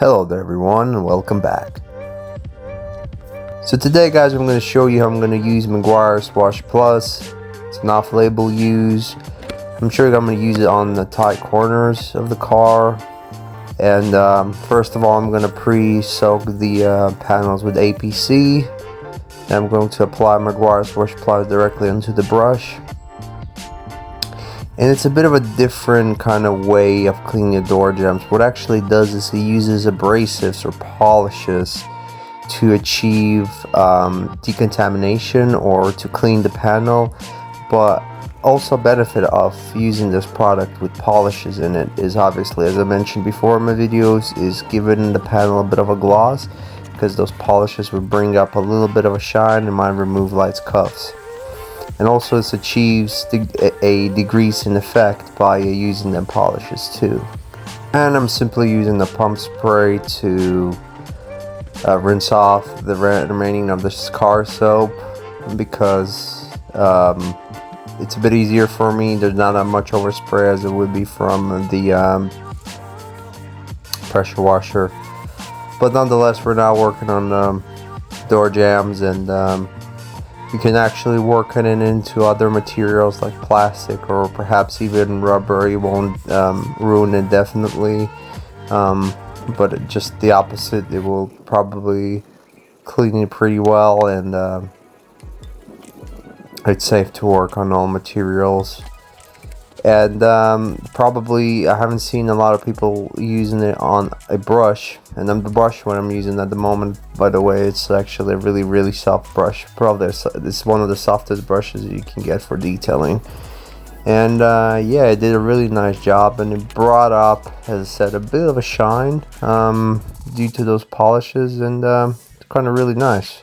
Hello there everyone and welcome back. So today guys, I'm going to show you how I'm going to use Meguiars Wash Plus. It's an off-label use. I'm sure I'm going to use it on the tight corners of the car. And first of all, I'm going to pre-soak the panels with APC. And I'm going to apply Meguiars Wash Plus directly onto the brush. And it's a bit of a different kind of way of cleaning the door jambs. What it actually does is it uses abrasives or polishes to achieve decontamination or to clean the panel. But also benefit of using this product with polishes in it is obviously, as I mentioned before in my videos, is giving the panel a bit of a gloss, because those polishes would bring up a little bit of a shine and might remove light scuffs. And also it achieves a degreasing effect by using them polishes too. And I'm simply using the pump spray to rinse off the remaining of this car soap, because it's a bit easier for me. There's not that much overspray as it would be from the pressure washer. But nonetheless, we're now working on door jambs, and you can actually work it into other materials like plastic or perhaps even rubber. You won't ruin it definitely, but just the opposite. It will probably clean it pretty well, and it's safe to work on all materials. And probably I haven't seen a lot of people using it on a brush, and the brush what I'm using at the moment, by the way, it's actually a really soft brush. Probably it's one of the softest brushes you can get for detailing. And yeah, it did a really nice job, and it brought up, as I said, a bit of a shine due to those polishes, and it's kind of really nice.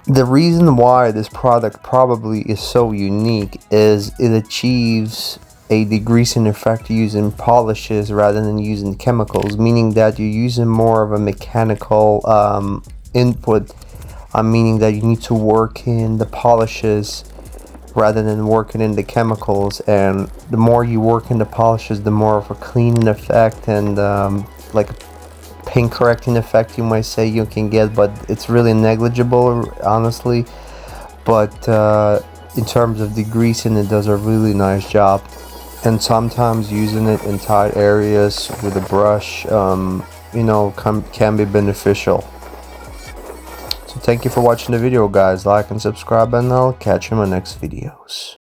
The reason why this product probably is so unique is it achieves a degreasing effect using polishes rather than using chemicals, meaning that you're using more of a mechanical input, meaning that you need to work in the polishes rather than working in the chemicals. And the more you work in the polishes, the more of a cleaning effect and like paint correcting effect, you might say, you can get, but it's really negligible, honestly. But in terms of degreasing, it does a really nice job. And sometimes using it in tight areas with a brush, you know, can be beneficial. So thank you for watching the video guys. Like and subscribe, and I'll catch you in my next videos.